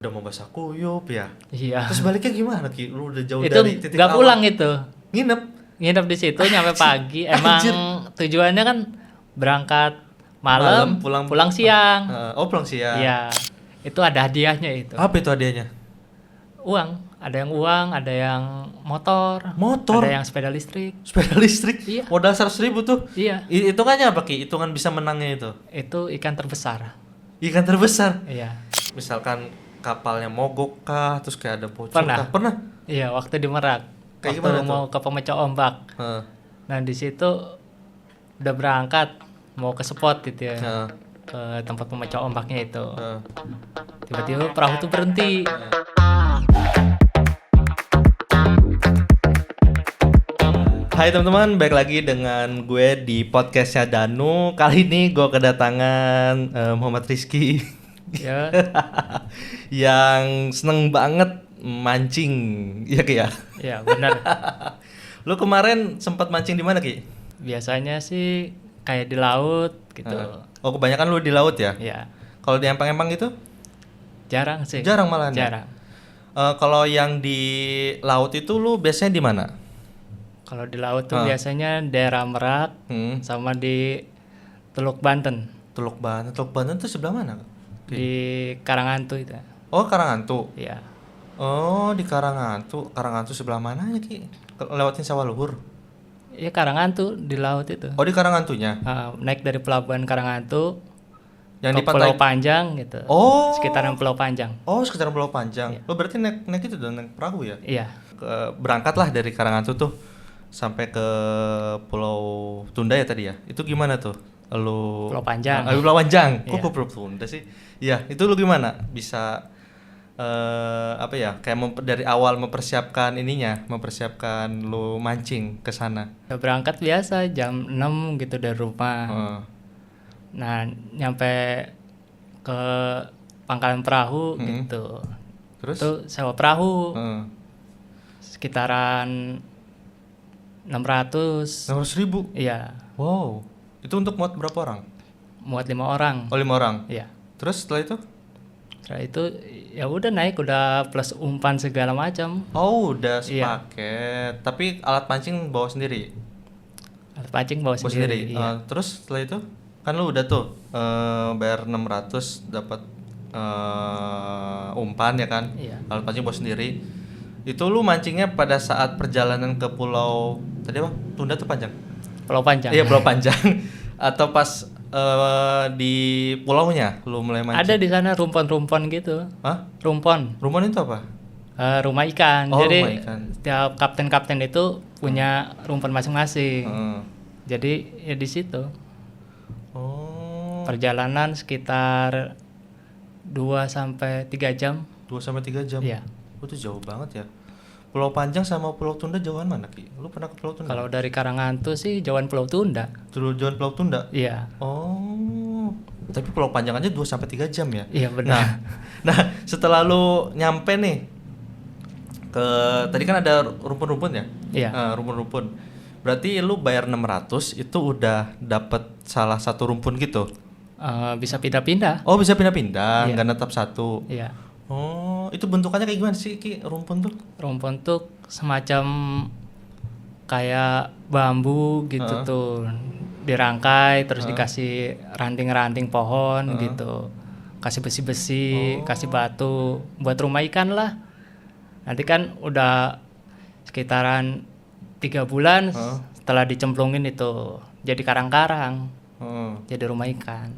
Udah mau basah kuyup ya. Iya. Terus baliknya gimana Ki? Lu udah jauh Itu dari titik nggak awal. pulang itu. Nginep Di situ nyampe pagi. Emang Anjir. tujuannya kan berangkat malam, pulang siang. pulang siang. Iya. Itu ada hadiahnya itu. Apa itu hadiahnya? Uang. Ada yang uang, ada yang motor. Motor? Ada yang sepeda listrik. Sepeda listrik? Iya. Modal 100.000 tuh? Iya. Hitungannya apa Ki? Hitungan bisa menangnya itu? Itu ikan terbesar. Ikan terbesar? Iya. Misalkan kapalnya mogok kah? Terus kayak ada bocor Pernah. kah? Pernah? Iya, waktu di Merak. Kayak waktu gimana mau ke pemecah ombak. Heeh. Nah, di situ udah berangkat mau ke spot gitu ya. Heeh. Ke tempat pemecah ombaknya itu. Heeh. Tiba-tiba perahu tuh berhenti. Hai teman-teman, balik lagi dengan gue di podcastnya Danu. Kali ini gue kedatangan Muhammad Rizky Ya, yang seneng banget mancing, ya Ki ya? ya benar. Lu kemarin sempat mancing di mana Ki? Biasanya sih kayak di laut gitu. Oh kebanyakan lu di laut ya? Ya, Kalau di empang-empang gitu? jarang sih. Jarang malah. Jarang. Kalau yang di laut itu lu biasanya di mana? Kalau di laut tuh biasanya daerah Merak sama di Teluk Banten. Teluk Banten tuh sebelah mana? Di Karangantu itu. Oh Karangantu. Ya. Oh di Karangantu. Karangantu sebelah mananya Ki? Lewatin sawah luhur? Ya Karangantu di laut itu. Oh di Karangantunya? Naik dari pelabuhan Karangantu Yang di ke pantai Pulau Panjang gitu. Oh. Sekitaran Pulau Panjang. Oh sekitar Pulau Panjang. Lo berarti naik itu dong, naik perahu ya? Iya. Berangkatlah dari Karangantu tuh sampai ke Pulau Tunda ya tadi ya. Itu gimana tuh? Lu Pulau Panjang. Pulau Panjang. Kok Iya. Pulau Tunda sih? Iya, itu lu gimana? Bisa apa ya? Kayak dari awal mempersiapkan mempersiapkan lu mancing ke sana. Ya, berangkat biasa jam 6 gitu dari rumah. Nah, nyampe ke pangkalan perahu gitu. Terus? Tuh sewa perahu Heeh. sekitaran 600. 600.000. Iya, Wow. Itu untuk muat berapa orang? muat 5 orang. Oh 5 orang. Iya. Terus setelah itu? Setelah itu ya udah naik, udah plus umpan segala macam. Oh udah Iya. sepaket. Tapi alat pancing bawa sendiri? Alat pancing bawa Bawa sendiri. Iya. Terus setelah itu? Kan lu udah tuh bayar 600 dapat umpan ya kan? Iya. Alat pancing bawa sendiri. Itu lu mancingnya pada saat perjalanan ke pulau tadi apa? Tunda tuh Panjang? Pulau Panjang. Iya Pulau Panjang. Atau pas di pulaunya lu mulai mancing? Ada di sana rumpon-rumpon gitu. Hah? Rumpon. Rumah itu apa? Rumah ikan. Oh, Jadi rumah ikan. setiap kapten-kapten itu punya rumpon masing-masing. Jadi ya di situ. Oh. Perjalanan sekitar 2 sampai 3 jam. 2 sampai 3 jam. Iya. Oh, itu jauh banget ya. Pulau Panjang sama Pulau Tunda jauhan mana Ki? Lu pernah ke Pulau Tunda? Kalau dari Karangantu sih jauhan Pulau Tunda. Jauhan Pulau Tunda? Iya. Oh. Tapi Pulau Panjang aja 2 sampai 3 jam ya? Iya benar. Nah, setelah lu nyampe nih ke tadi kan ada rumpun-rumpun ya? Iya. Rumpun-rumpun. Berarti lu bayar 600 itu udah dapet salah satu rumpun gitu? Bisa pindah-pindah. Oh, bisa pindah-pindah, Iya. nggak netap satu. Iya. Oh, itu bentukannya kayak gimana sih Ki rumpun tuh? Rumpun tuh semacam kayak bambu gitu tuh. Dirangkai terus dikasih ranting-ranting pohon gitu. Kasih besi-besi, kasih batu buat rumah ikan lah. Nanti kan udah sekitaran 3 bulan setelah dicemplungin itu jadi karang-karang. Jadi rumah ikan.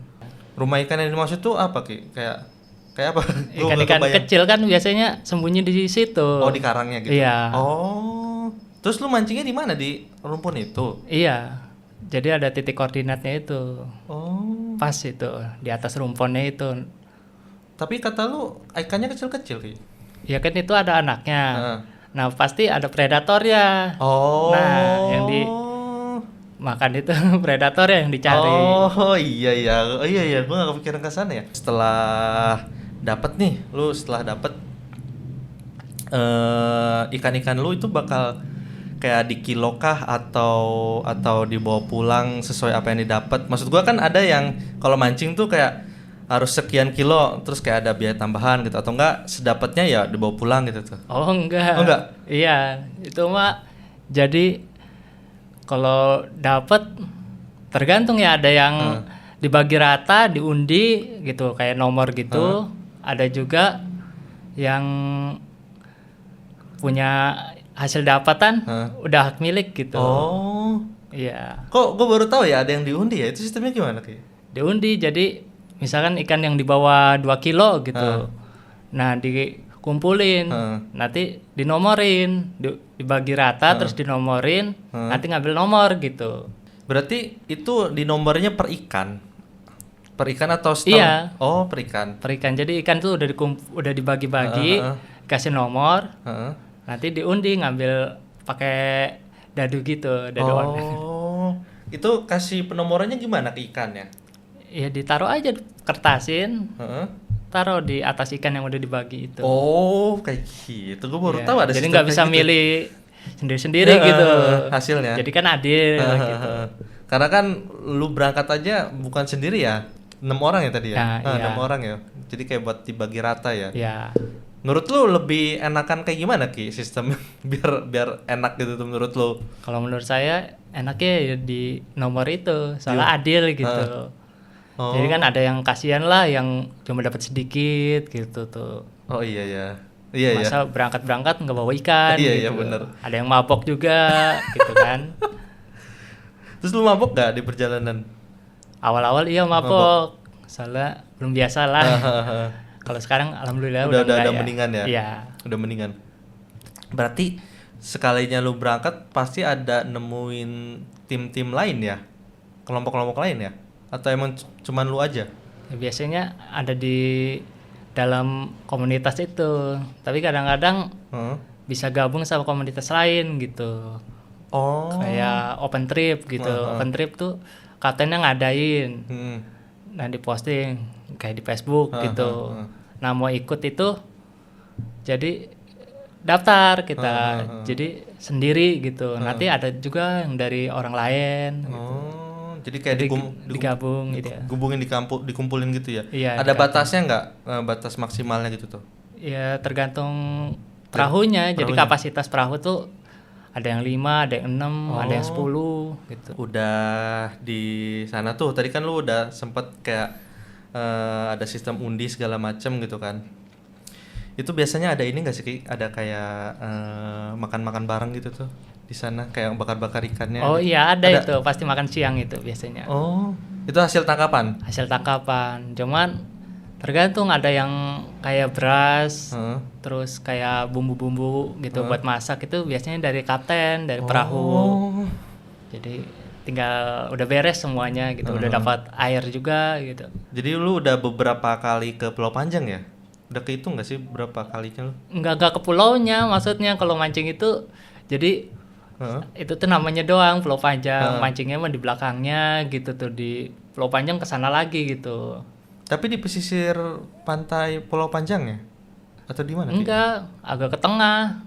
Rumah ikan yang dimaksud tuh apa Ki? Kayak apa? Gua nggak Ikan-ikan kebayang. kecil kan biasanya sembunyi di situ. Oh, di karangnya gitu. Iya. Oh. Terus lu mancingnya di mana? Di rumpun itu? Iya. Jadi ada titik koordinatnya itu. Oh. Pas itu di atas rumpunnya itu. Tapi kata lu ikannya kecil-kecil Ki. Ya kan itu ada anaknya. Nah, pasti ada predatornya. Oh. Nah, yang di makan itu predator yang dicari. Oh iya, gue gak kepikiran ke sana ya. Setelah dapet nih, setelah dapet ikan-ikan lu itu bakal kayak di kilo kah atau dibawa pulang sesuai apa yang didapat? Maksud gue kan ada yang kalau mancing tuh kayak harus sekian kilo terus kayak ada biaya tambahan gitu atau enggak sedapatnya ya dibawa pulang gitu tuh? Oh enggak. Oh, enggak? Iya, itu mah jadi kalau dapat tergantung ya, ada yang dibagi rata, diundi gitu kayak nomor gitu. Ada juga yang punya hasil dapatan udah hak milik gitu. Oh. Iya. Kok gue baru tahu ya ada yang diundi ya? Itu sistemnya gimana Ki? Diundi, jadi misalkan ikan yang di bawah 2 kilo gitu. Nah, dikumpulin, nanti dinomorin, dibagi rata terus dinomorin, nanti ngambil nomor gitu. Berarti itu di nomornya per ikan? Per ikan atau setahun? Iya. Oh, per ikan. Per ikan. Jadi ikan tuh udah dibagi-bagi, kasih nomor, nanti diundi ngambil pakai dadu gitu, dadu Oh, itu kasih penomorannya gimana ke ikannya? Ya ditaruh aja, kertasin, taruh di atas ikan yang udah dibagi itu. Oh, kayak gitu. Gue baru tahu ada Jadi sistem nggak kayak bisa gitu. milih sendiri-sendiri gitu hasilnya. Jadi kan adil gitu. Karena kan lu berangkat aja bukan sendiri ya, 6 orang ya tadi ya. Nah, iya. 6 orang ya. Jadi kayak buat dibagi rata ya. Ya, Menurut lu lebih enakan kayak gimana Ki sistem biar enak gitu tuh menurut lu? kalau menurut saya enaknya ya di nomor itu, soalnya adil gitu. Oh. Jadi kan ada yang kasihan lah yang cuma dapat sedikit gitu tuh. Oh iya ya. Iya ya. Masa berangkat nggak bawa ikan Iya, iya, gitu. bener. Ada yang mabok juga gitu kan. Terus lu mabok gak di perjalanan? Awal-awal iya mabok. Soalnya belum biasa lah. Kalau sekarang alhamdulillah udah enggak ya. mendingan ya? Iya. Udah mendingan. Berarti sekalinya lu berangkat pasti ada nemuin tim-tim lain ya? Kelompok-kelompok lain ya? Atau emang cuman lu aja? Ya, biasanya ada di dalam komunitas itu. Tapi kadang-kadang bisa gabung sama komunitas lain gitu. Oh. Kayak open trip gitu. Open trip tuh kaptennya ngadain. Nah, diposting kayak di Facebook gitu. Nah, mau ikut itu jadi daftar kita. Jadi sendiri gitu. Nanti ada juga yang dari orang lain gitu. Jadi kayak digabung gitu ya. Gabungin dikumpulin gitu ya. Iya, ada batasnya nggak? Batas maksimalnya gitu tuh. Ya tergantung perahunya. Jadi kapasitas perahu tuh ada yang 5, ada yang 6, ada yang 10 gitu. Udah di sana tuh tadi kan lu udah sempet kayak ada sistem undi segala macem gitu kan. Itu biasanya ada ini nggak sih Ki? Ada kayak makan-makan bareng gitu tuh di sana kayak bakar-bakar ikannya. Oh iya ada itu pasti makan siang itu biasanya. Oh itu hasil tangkapan? Hasil tangkapan. Cuman tergantung, ada yang kayak beras, terus kayak bumbu-bumbu gitu buat masak, itu biasanya dari kapten, dari perahu. Jadi tinggal udah beres semuanya gitu, udah dapat air juga gitu. Jadi lu udah beberapa kali ke Pulau Panjang ya? Udah kehitung nggak sih berapa kalinya lu? Enggak ke pulaunya, maksudnya kalau mancing itu jadi itu tuh namanya doang Pulau Panjang, mancingnya mah di belakangnya gitu tuh, di Pulau Panjang kesana lagi gitu. Tapi di pesisir pantai Pulau Panjang ya? Atau di mana? Enggak, agak ke tengah.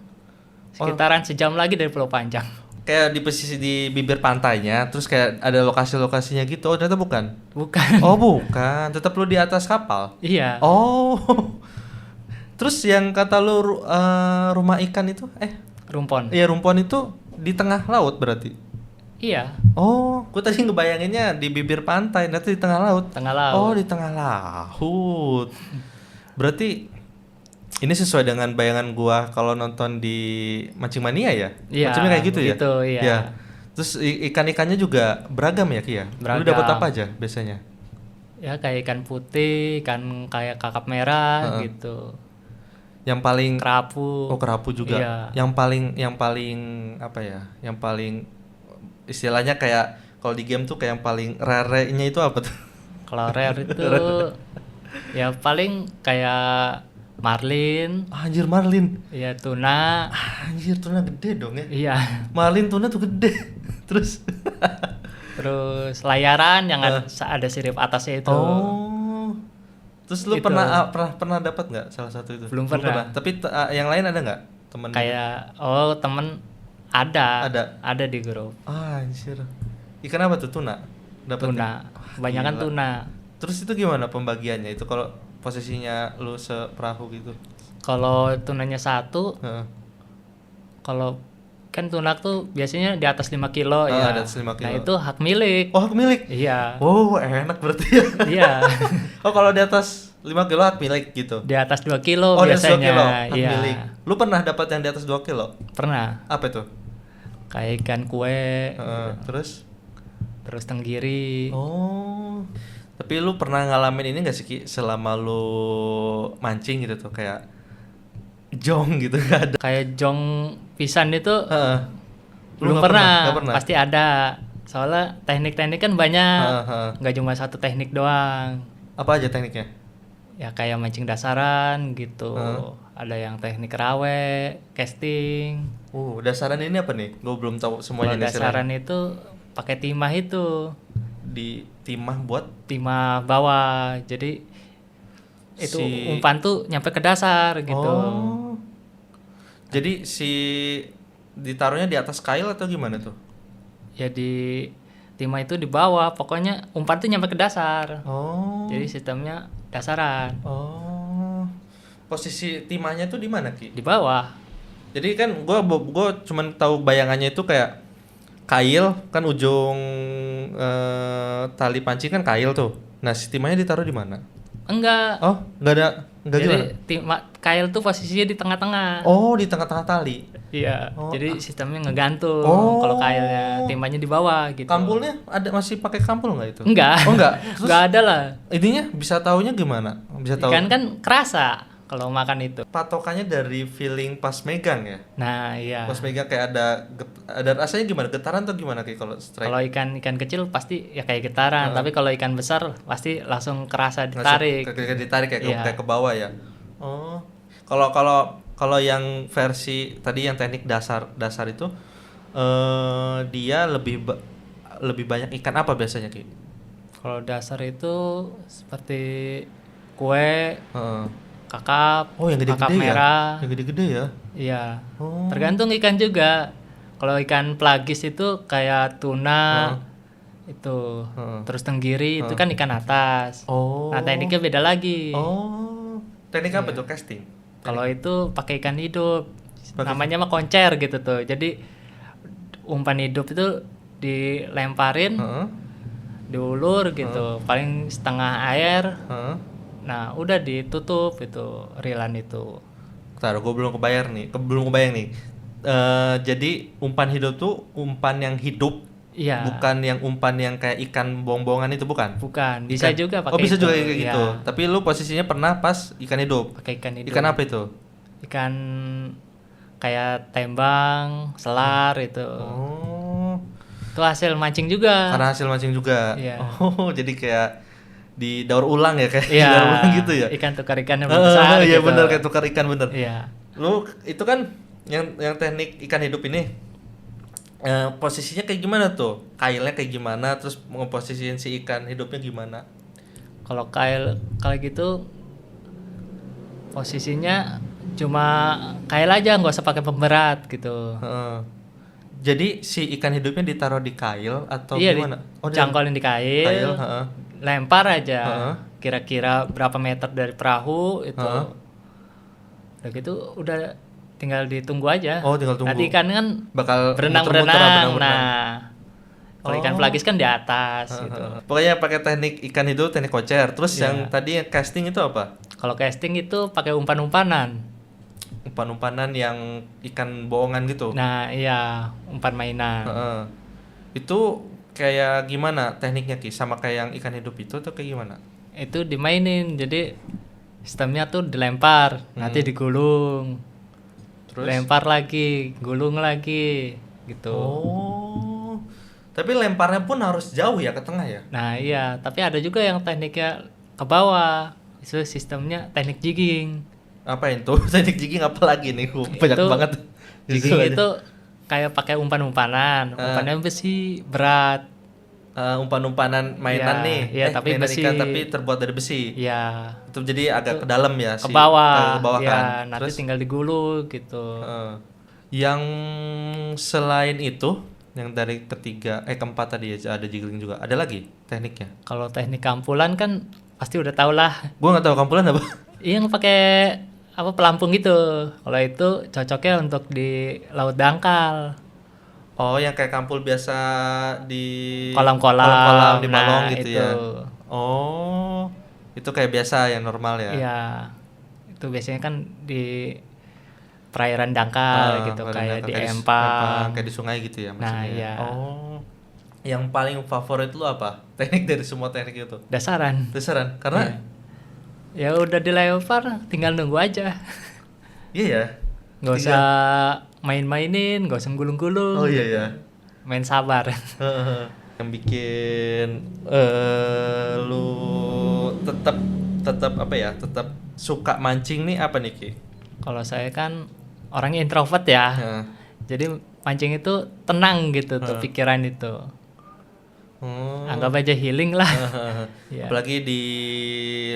Sekitaran sejam lagi dari Pulau Panjang. Kayak di pesisir di bibir pantainya, terus kayak ada lokasi-lokasinya gitu. Oh, ternyata bukan. Bukan. Oh, bukan. Tetap lu di atas kapal. Iya. Oh. Terus yang kata lu rumah ikan itu Rumpon. Iya, rumpon itu di tengah laut berarti. Iya. Oh, gue tadi ngebayanginnya di bibir pantai, nanti di tengah laut. Tengah laut. Oh, di tengah laut. Berarti ini sesuai dengan bayangan gua kalau nonton di Mancing Mania ya? Iya. Macamnya kayak gitu ya? Gitu, iya. Ya. Terus ikan-ikannya juga beragam ya, Ki ya? Beragam. Lu dapat apa aja biasanya? Ya kayak ikan putih, ikan kayak kakap merah gitu. Yang paling Kerapu. Oh, kerapu juga. Iya. Yang paling apa ya? Yang paling istilahnya kayak kalau di game tuh kayak yang paling rare-nya itu apa tuh? Kalau rare itu ya paling kayak marlin. Anjir, marlin. Iya, tuna. Anjir, tuna gede dong ya. Iya. Marlin tuna tuh gede. Terus layaran yang ada sirip atasnya itu. Oh. Terus lu Itu. pernah dapat nggak salah satu itu? Belum pernah. Tapi yang lain ada nggak temen? Kayak temen ada di grup. Anjir. Ikan apa tuh? Tuna? Dapatnya? Tuna. Kebanyakan Gila. tuna. Terus itu gimana pembagiannya itu kalau posisinya lu seperahu gitu? Kalau tunanya satu, Heeh. kalau kan tunak tuh biasanya di atas 5 kilo Ah, ya. di atas 5 Nah kilo. itu hak milik. Oh, hak milik. Iya. Oh, enak berarti ya. Iya. Oh, kalau di atas 5 kilo hak milik gitu. Di atas 2 kilo Oh, di atas 2 biasanya. kilo hak Iya. milik. Lu pernah dapat yang di atas 2 kilo? Pernah. Apa itu? Kayak ikan kue, Terus? terus tenggiri. Oh. Tapi lu pernah ngalamin ini gak sih Ki, selama lu mancing gitu tuh kayak jong gitu gak ada? Kayak jong pisan itu Heeh. Lu belum nggak pernah. nggak pernah? Pasti ada. Soalnya teknik-teknik kan banyak. Heeh. Nggak cuma satu teknik doang. Apa aja tekniknya? Ya kayak mancing dasaran gitu. Ada yang teknik rawe, casting. Dasaran ini apa nih? Gue belum tahu semuanya Kalau nih istilahnya. dasaran itu pakai timah itu. Di timah buat Timah bawah. Jadi itu Si- umpan tuh nyampe ke dasar gitu. Oh. Jadi si ditaruhnya di atas kail atau gimana tuh? Ya di timah itu di bawah. Pokoknya umpan tuh nyampe ke dasar. Oh. Jadi sistemnya dasaran. Oh. Posisi timahnya tuh di mana Ki? Di bawah. Jadi kan gua cuman tahu bayangannya itu kayak kail kan ujung tali pancing kan kail tuh. Nah, si timahnya ditaruh di mana? Enggak. Oh, enggak Jadi gimana? kail tuh posisinya di tengah-tengah. Oh, di tengah-tengah tali. Iya. Oh, Jadi sistemnya ngegantung. Oh. Kalau kailnya timahnya di bawah gitu. Kampulnya ada masih pakai kampul nggak itu? Enggak. Oh, enggak. Terus Enggak ada lah. ininya bisa taunya gimana? Bisa tahu. Ikan kan kerasa kalau makan itu. Patokannya dari feeling pas megang ya. Nah, iya. Pas megang kayak ada rasanya gimana? Getaran atau gimana kayak kalau strike? Kalau ikan kecil pasti ya kayak getaran, tapi kalau ikan besar pasti langsung kerasa Langsung ditarik. kayak ditarik Iya. kayak ke bawah ya. Oh. Kalau yang versi tadi yang teknik dasar itu dia lebih banyak ikan apa biasanya Ki? Kalau dasar itu seperti kue, Heeh. kakap, Oh, yang kakap gede-gede ya? merah. Yang gede-gede ya? Iya. Oh. Tergantung ikan juga. Kalau ikan pelagis itu kayak tuna itu, terus tenggiri itu kan ikan atas. Oh. Nah, tekniknya beda lagi. Oh. Teknik apa tuh casting? Kalau itu pakai ikan hidup. Namanya mah koncer gitu tuh. Jadi umpan hidup itu dilemparin, Heeh. diulur gitu, paling setengah air. Heeh. Nah, udah ditutup itu rilan itu. Bentar, gue belum kebayang nih. Jadi umpan hidup tuh umpan yang hidup, Iya. bukan yang umpan yang kayak ikan bohong-bohongan itu bukan? Bukan, bisa Ikan- juga pakai Oh, bisa itu. juga kayak Iya, gitu. Tapi lu posisinya pernah pas ikan hidup. pakai ikan hidup. Ikan apa itu? Ikan kayak tembang, selar itu. Oh. Itu hasil mancing juga. Karena hasil mancing juga. Iya. Oh, jadi kayak di daur ulang ya kayak Iya. daur ulang gitu ya. Ikan tukar ikan yang besar Iya gitu. bener kayak tukar ikan bener. Iya. Lu itu kan yang teknik ikan hidup ini posisinya kayak gimana tuh? Kailnya kayak gimana? Terus ngeposisiin si ikan hidupnya gimana? Kalau kail gitu posisinya cuma kail aja, nggak usah pakai pemberat gitu. Heeh. Jadi si ikan hidupnya ditaruh di kail atau Iya, gimana? cangkolin di kail, kail, heeh. lempar aja. Heeh. Kira-kira berapa meter dari perahu itu. Heeh. Udah gitu udah tinggal ditunggu aja. Oh, tinggal tunggu. Nanti ikan kan Bakal berenang-berenang. muter-muter, Nah, kalau ikan Oh. pelagis kan di atas gitu. Pokoknya pakai teknik ikan hidup, teknik kocer. Terus Iya. yang tadi yang casting itu apa? Kalau casting itu pakai umpan-umpanan. Umpan-umpanan yang ikan bohongan gitu. Nah, iya, umpan mainan. Heeh. Itu kayak gimana tekniknya Ki? Sama kayak yang ikan hidup itu atau kayak gimana? Itu dimainin, jadi sistemnya tuh dilempar, nanti digulung, Terus? lempar lagi, gulung lagi, gitu. Oh. Tapi lemparnya pun harus jauh ya ke tengah ya? Nah iya, tapi ada juga yang tekniknya ke bawah, itu sistemnya teknik jigging. Apa itu? Teknik jigging apa lagi nih? Banyak Itu banget. Jigging Justru aja. itu kayak pakai umpan-umpanan, umpannya besi berat. Umpan-umpanan mainan Iya, nih. iya, tapi mainan besi. ikan tapi terbuat dari besi. Ya, Itu jadi agak ke dalam ya ke bawah, ke bawah ya, kan. nanti Terus tinggal digulung gitu. yang selain itu Yang dari keempat tadi ya ada jiggling juga. Ada lagi tekniknya? Kalau teknik kampulan kan pasti udah tau lah. Gua nggak tahu kampulan apa. Yang pakai apa pelampung gitu. Kalau itu cocoknya untuk di laut dangkal. Oh, yang kayak kampul biasa di Kolam-kolam. di Balong Nah, gitu itu. ya. Oh, itu kayak biasa yang normal ya. Iya. Itu biasanya kan di perairan dangkal gitu, kayak di Empang. kayak di sungai gitu ya maksudnya. Nah, iya. Oh. Yang paling favorit lu apa? Teknik dari semua teknik itu? Dasaran. Dasaran. Karena Ya udah dilempar, tinggal nunggu aja. iya ya. Nggak usah main-mainin, nggak usah gulung-gulung. Oh iya ya. Main sabar. Yang bikin lu tetap apa ya? Tetap suka mancing nih apa nih, Ki? Kalau saya kan orangnya introvert ya. Heeh. Jadi mancing itu tenang gitu tuh pikiran itu. Oh. Anggap aja healing lah. Iya. Apalagi di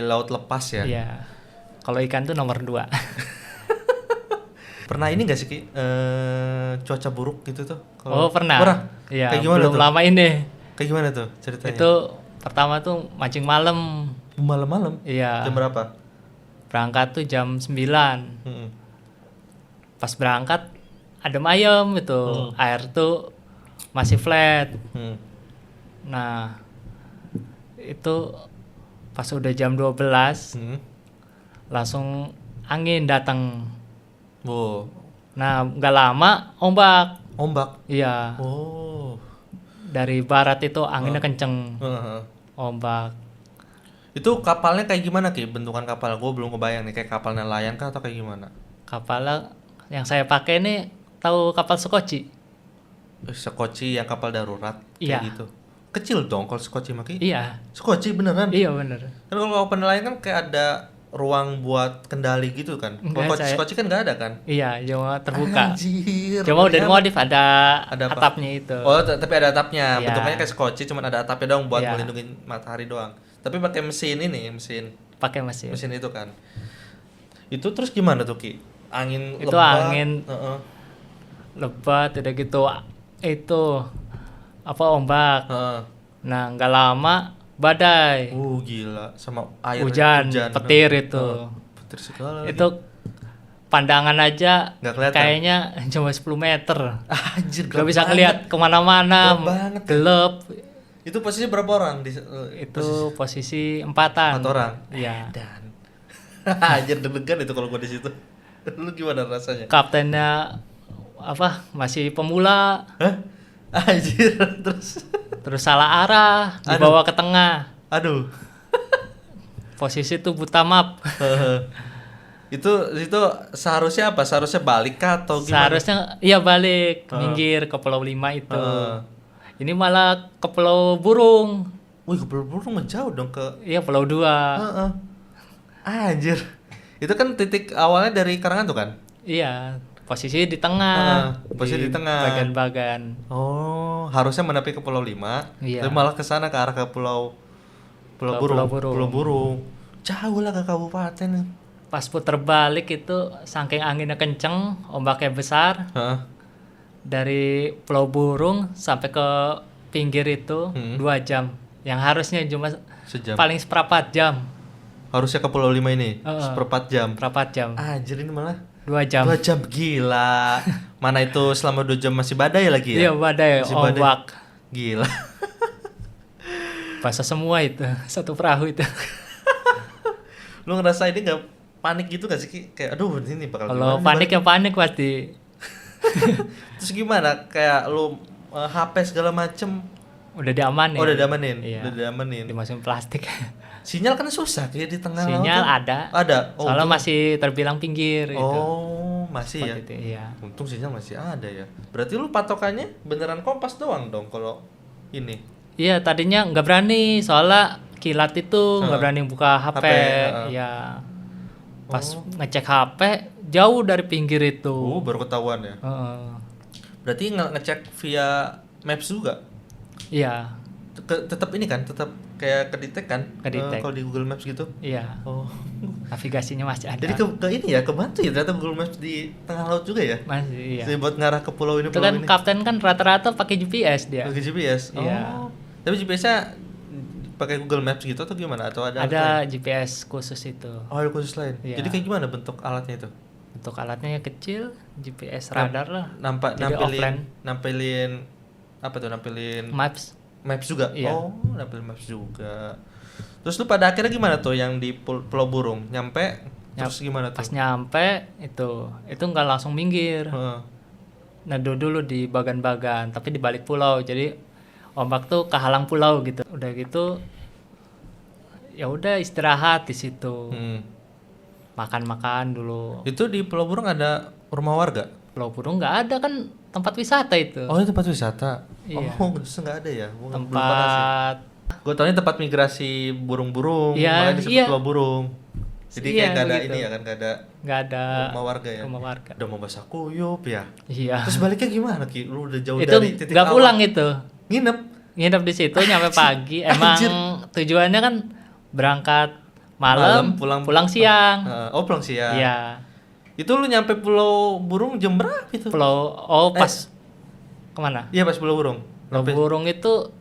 laut lepas ya. Iya. Kalau ikan tuh nomor 2. Pernah ini gak sih, Ki? Cuaca buruk gitu tuh? Oh, pernah. Iya, Kayak gimana belum tuh? lama ini. Kayak gimana tuh ceritanya? Itu pertama tuh mancing malam. malam-malam. Iya. Jam berapa? Berangkat tuh jam 9. Mm-mm. Pas berangkat adem ayem itu. Air tuh masih flat. Hmm. Nah, itu pas udah jam 12 Hmm. langsung angin datang. Wow. Nah, nggak lama ombak. Ombak. Iya, Oh. dari barat itu anginnya kenceng. Heeh. Ombak. Itu kapalnya kayak gimana, Ki? Bentukan kapal gue belum kebayang nih, kayak kapal nelayan kah atau kayak gimana? Kapalnya yang saya pakai ini tahu kapal Sekoci? Sekoci yang kapal darurat Iya. kayak gitu. Kecil dong kalau sekoci mah, Ki. Iya. Sekoci beneran? Iya bener. Kan kalau kapal nelayan kan kayak ada ruang buat kendali gitu kan. Kalau Enggak, sekoci kan nggak ada kan? Iya, cuma terbuka. Anjir. Cuma udah Iya. dimodif ada Ada apa? atapnya itu. Oh, tapi ada atapnya. Iya. Bentukannya kayak sekoci, cuman ada atapnya doang buat Iya. melindungi matahari doang. Tapi pakai mesin ini, Pakai mesin. mesin itu kan. Itu terus gimana tuh, Ki? Angin Itu lebat. angin. Heeh. Lebat udah gitu itu apa ombak. Heeh. Nah, nggak lama badai. Gila sama air Hujan, petir itu. Heeh. Petir segala lagi. Itu pandangan aja Nggak kelihatan. kayaknya cuma 10 meter. Anjir, Gak bisa banget. ngeliat kemana-mana, Gelap banget. gelap. Itu posisi berapa orang Itu posisi 4-an. 4 orang. Iya. Dan anjir deg-degan itu kalau gua di situ. Lu gimana rasanya? Kaptennya apa? Masih pemula, Hah? Anjir, terus salah arah, dibawa ke tengah. aduh. Posisi tuh buta map. itu seharusnya apa? Seharusnya balik kah atau gimana? Seharusnya iya balik, minggir ke Pulau 5 itu. Ini malah ke Pulau Burung. Wih, ke Pulau Burung jauh dong ke. Iya, Pulau 2. Heeh. Anjir. Itu kan titik awalnya dari Karangan tuh kan? Iya, posisi di tengah. Posisi di tengah. Bagian-bagian. Oh, harusnya menepi ke Pulau 5. Iya. Tapi malah ke sana ke arah ke Pulau Pulau Burung. Burung. Pulau Burung. Jauh lah ke kabupaten. Pas puter balik itu saking anginnya kenceng, ombaknya besar. Heeh. Dari Pulau Burung sampai ke pinggir itu 2 jam. Yang harusnya cuma Sejam. paling seperempat jam. Harusnya ke Pulau 5 ini. Seperempat jam. Seperempat jam. Anjir, ini malah 2 jam. 2 jam, gila. Mana itu selama 2 jam masih badai lagi ya? Iya, badai, Masih badai. ombak. Gila. Basah semua itu, satu perahu itu. Lu ngerasa ini gak panik gitu gak sih, Ki? Kayak aduh ini bakal Kalau gimana panik nih, ya panik pasti. Terus gimana? Kayak lu HP segala macem. Udah diamanin. Oh, udah diamanin. Iya. Udah diamanin. Dimasukin plastik. Sinyal kan susah kayak di tengah Sinyal laut. ada. Ada. Oh, Soalnya untung- masih terbilang pinggir gitu. Oh, masih ya. Seperti itu, iya. Untung sinyal masih ada ya. Berarti lu patokannya beneran Kompas doang dong kalau ini. Iya, tadinya nggak berani soalnya kilat itu nggak berani buka HP. Iya. Pas ngecek HP jauh dari pinggir itu. Baru ketahuan ya. Heeh. Berarti ngecek via Maps juga. Iya, Tetap ini kan, tetap kayak kedetek kan? Kedetek. Kalau di Google Maps gitu. iya. Oh. Navigasinya masih ada. Jadi ke ini ya, kebantu ya ternyata Google Maps di tengah laut juga ya. Masih iya. Jadi buat ngarah ke pulau ini Itu pulau kan ini. kapten kan rata-rata pakai GPS dia. Pakai GPS. Oh. Iya. Tapi GPS-nya pakai Google Maps gitu atau gimana? Atau ada alat lain? Ada GPS khusus itu. Oh, ada khusus lain. Iya. Jadi kayak gimana bentuk alatnya itu? Untuk alatnya yang kecil, GPS radar lah. Jadi Nampilin apa tuh? Nampilin Maps. maps juga. Iya. Oh, nampilin maps juga. Terus lu pada akhirnya gimana tuh yang di Pulau Burung? Nyampe terus gimana tuh? Pas nyampe itu nggak langsung minggir. Heeh. Neduh dulu di bagan-bagan, tapi di balik pulau. Jadi ombak tuh kehalang pulau gitu. Udah gitu ya udah istirahat di situ. Makan-makan dulu. Itu di Pulau Burung ada rumah warga? Pulau Burung nggak ada kan tempat wisata itu. Oh, itu tempat wisata. Iya. Oh, justru nggak ada ya. Gua belum pernah sih. Tempat Gue taunya tempat migrasi burung-burung, Iya, makanya disebut iya. Pulau Burung. Jadi Iya, kayak nggak ada begitu. ini ya kan, nggak ada rumah warga ya. rumah warga. Udah mau basah kuyup ya. Iya. Terus baliknya gimana Ki? Lu udah jauh Itu dari titik nggak awal. pulang itu. Nginep. Nginep di situ nyampe pagi. Emang Anjir. tujuannya kan berangkat malam, pulang siang. Oh, pulang siang. Iya. Itu lu nyampe Pulau Burung jam berapa itu? Pas kemana? Iya, pas Pulau Burung. Pulau Burung itu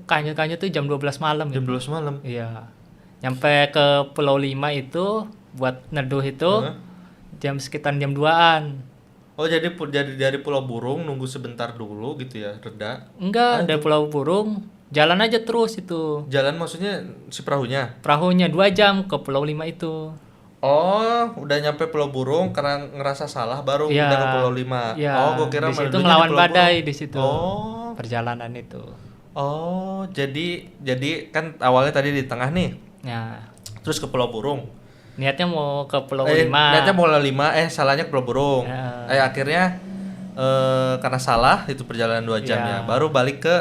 kanyu-kanyu tuh jam 12 malam. Jam itu. 12 malam. Iya. Nyampe ke Pulau 5 itu buat neduh itu sekitar jam 2-an. Oh, jadi dari Pulau Burung nunggu sebentar dulu gitu ya, reda. Enggak, dari Pulau Burung jalan aja terus itu. Jalan maksudnya si perahunya. Perahunya 2 jam ke Pulau 5 itu. Oh, udah nyampe Pulau Burung karena ngerasa salah baru Iya. udah ke Pulau 5. Iya. Oh, gua kira di situ menuju ngelawan di Pulau badai Burung. di situ. Oh. Perjalanan itu. Oh, jadi kan awalnya tadi di tengah nih. Ya, Terus ke Pulau Burung. niatnya mau ke Pulau 5. Niatnya Pulau 5, salahnya ke Pulau Burung. Ya. Akhirnya karena salah itu perjalanan 2 jam Iya. ya. Baru balik ke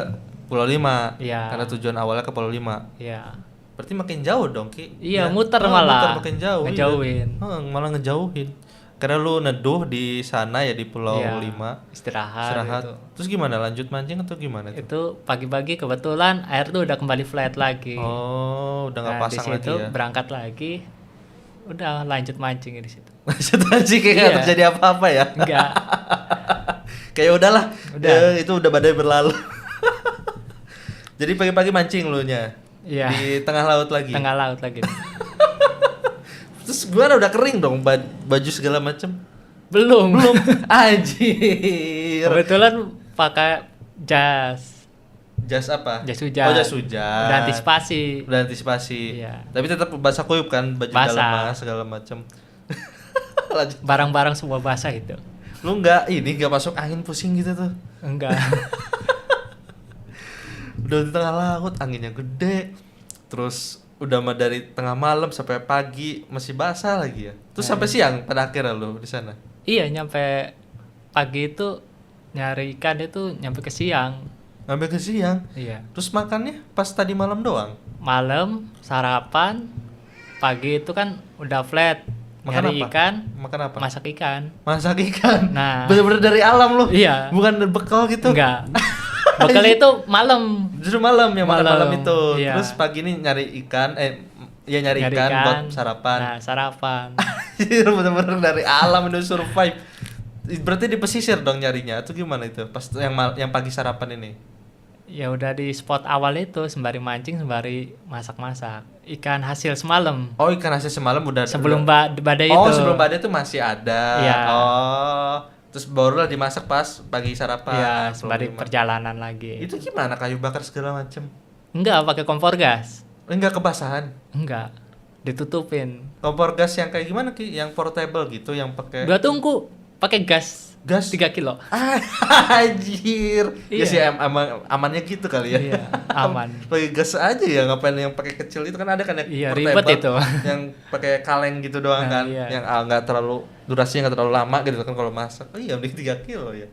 Pulau 5. Iya. Karena tujuan awalnya ke Pulau 5. Iya. Berarti makin jauh dong, Ki. Iya, Ya. muter Oh, malah. Muter makin jauh. Ngejauhin. Iya. Malah ngejauhin. Karena lu neduh di sana ya di Pulau Iya. 5. Istirahat. Itu. Terus gimana? Lanjut mancing atau gimana tuh? Itu pagi-pagi kebetulan air tuh udah kembali flat lagi. Oh, udah nggak Nah, pasang di lagi situ ya. berangkat lagi. Udah lanjut mancing di situ. Lanjut mancing kayak nggak Iya. terjadi apa-apa ya. Enggak. Kayak udahlah. Udah. Itu udah badai berlalu. Jadi pagi-pagi mancing lu nya. Iya. Di tengah laut lagi. Tengah laut lagi. Terus gimana udah kering dong baju segala macem? Belum. Anjir. Kebetulan pakai jas. Jas apa? Jas hujan. Oh, jas hujan. Udah antisipasi. Udah antisipasi. Iya. Tapi tetap basah kuyup kan baju Basah. dalam segala macem. Lanjut. Barang-barang semua basah itu. Lu nggak masuk angin pusing gitu tuh. Enggak. Udah di tengah laut, anginnya gede. Terus udah mah dari tengah malam sampai pagi masih basah lagi ya. Terus sampai siang pada akhirnya lu di sana. Iya, nyampe pagi itu nyari ikan itu nyampe ke siang. Sampai ke siang. Iya. Terus makannya pas tadi malam doang. Malam sarapan, pagi itu kan udah flat. Makan Nyari apa? ikan, Makan apa? masak ikan. Masak ikan. Nah. Bener-bener dari alam lu. Iya. Bukan bekal gitu. Enggak. Bekal itu malam. Justru malam yang makan malam itu. Iya. Terus pagi ini nyari ikan, nyari ikan buat sarapan. Nah, sarapan. Bener-bener dari alam itu survive. Berarti di pesisir dong nyarinya. Itu gimana itu? Pas yang pagi sarapan ini. Ya udah di spot awal itu sembari mancing sembari masak-masak. Ikan hasil semalam. Oh, ikan hasil semalam udah Sebelum badai itu. Oh, sebelum badai itu masih ada. Iya. Oh. Terus barulah dimasak pas pagi sarapan. Iya, sembari Belum perjalanan lagi. Itu gimana kayu bakar segala macem? Enggak pakai kompor gas. Enggak kebasahan. Enggak. Ditutupin. Kompor gas yang kayak gimana Ki? Yang portable gitu yang pakai 2 tungku pakai gas. Gas 3 kilo. Anjir. Ya Iya. sih amannya gitu kali ya. Iya, aman. Pakai gas aja ya, ngapain yang pakai kecil itu kan ada kan yang Iya, portable, ribet itu. Yang pakai kaleng gitu doang Nah, kan. iya. Yang nggak terlalu durasinya nggak terlalu lama gitu kan kalau masak. Oh iya, mending 3 kilo ya.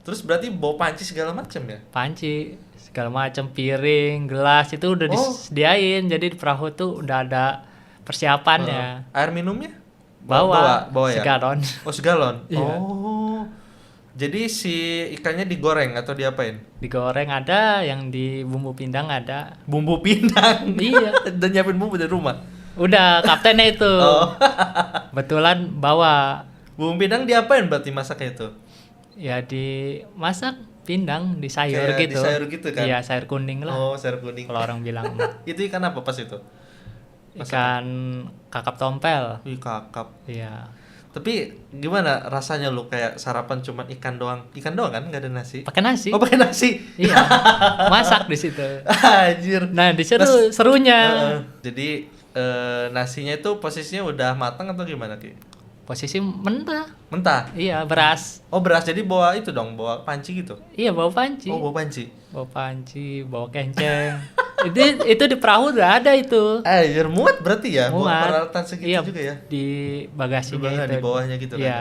Terus berarti bawa panci segala macam ya? Panci segala macam, piring, gelas itu udah disediain. Jadi di perahu tuh udah ada persiapannya. Air minumnya? Bawa ya? segalon. Oh, segalon. Iya. Oh. Jadi si ikannya digoreng atau diapain? Digoreng ada, yang di bumbu pindang ada. Bumbu pindang. Iya. Dan nyiapin bumbu dari rumah. Udah kaptennya itu. Oh. Betulan bawa. Bumbu pindang diapain berarti masaknya itu? Ya dimasak pindang di sayur Kayak gitu. di sayur gitu kan? Iya, sayur kuning lah. Oh, sayur kuning. Kalau orang bilang Itu ikan apa pas itu? ikan kakap tompel. Wih, kakap. Iya. Tapi gimana rasanya lu kayak sarapan cuman ikan doang? Ikan doang kan, nggak ada nasi? Pakai nasi. Oh, pakai nasi. Iya. Masak di situ. Anjir. Nah, di situ serunya. Jadi nasinya itu posisinya udah matang atau gimana, Ki? Posisi mentah. Mentah. Iya, beras. Oh, beras. Jadi bawa itu dong, bawa panci gitu. Iya, bawa panci. Oh, bawa panci. Bawa panci, bawa kenceng. itu di perahu udah ada itu. Anjir, muat berarti ya? Bawa Muat. peralatan segitu Iya, juga ya? di bagasinya Di bawah- itu. di bawahnya gitu kan? Iya.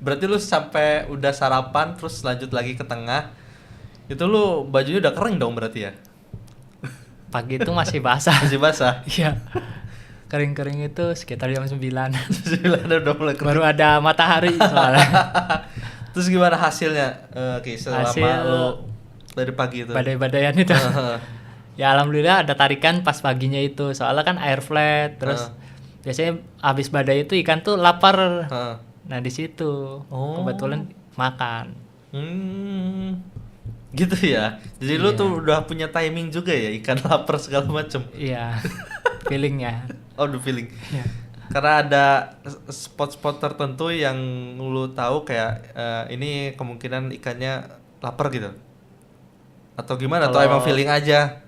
Berarti lu sampai udah sarapan terus lanjut lagi ke tengah. Itu lu bajunya udah kering dong berarti ya? Pagi itu masih basah. Masih basah. Iya. Kering-kering itu sekitar jam 9. Udah mulai kering. Baru ada matahari soalnya. Terus gimana hasilnya? Ki, selama Hasil- lu dari pagi itu? Badai-badaian itu. Ya alhamdulillah ada tarikan pas paginya itu. Soalnya kan air flat, terus biasanya habis badai itu ikan tuh lapar. Heeh. Nah, di situ Oh. kebetulan makan. Gitu ya. Jadi lu Iya. tuh udah punya timing juga ya ikan lapar segala macem. Iya. Feelingnya. Oh, the feeling. Iya. Karena ada spot-spot tertentu yang lu tahu kayak ini kemungkinan ikannya lapar gitu. Atau gimana? Atau Kalau- emang feeling aja?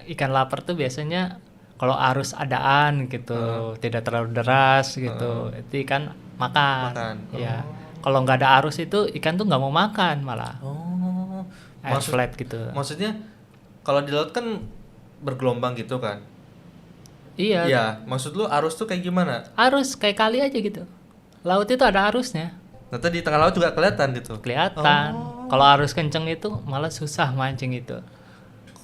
Ikan lapar tuh biasanya kalau arus adaan gitu, tidak terlalu deras gitu, itu ikan makan. Makan. Ya. Kalau nggak ada arus itu ikan tuh nggak mau makan malah. Oh. Air flat gitu. Maksudnya kalau di laut kan bergelombang gitu kan? Iya. Iya, maksud lu arus tuh kayak gimana? Arus kayak kali aja gitu. Laut itu ada arusnya, Nah, tadi di tengah laut juga kelihatan gitu. kelihatan. Kalau arus kenceng itu malah susah mancing itu.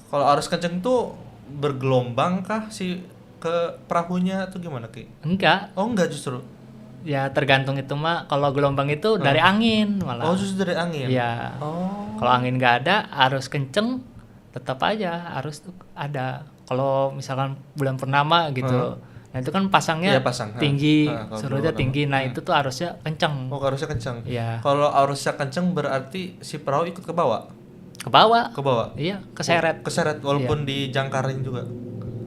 Kalau arus kenceng tuh bergelombang kah si ke perahunya atau gimana, Ki? Enggak, Oh, enggak justru. ya tergantung itu mah. Kalau gelombang itu dari angin malah. Oh, justru dari angin. Iya. Oh. Kalau angin nggak ada, arus kenceng, tetap aja arus tuh ada. Kalau misalkan bulan purnama gitu, nah itu kan pasangnya Iya, pasang. tinggi, Kalau surutnya bulan tinggi. purnama. Nah itu tuh arusnya kenceng. Oh, arusnya kenceng. Iya. Kalau arusnya kenceng berarti si perahu ikut ke bawah. Ke bawah. Ke bawah. Iya, keseret. Keseret walaupun dijangkarin juga.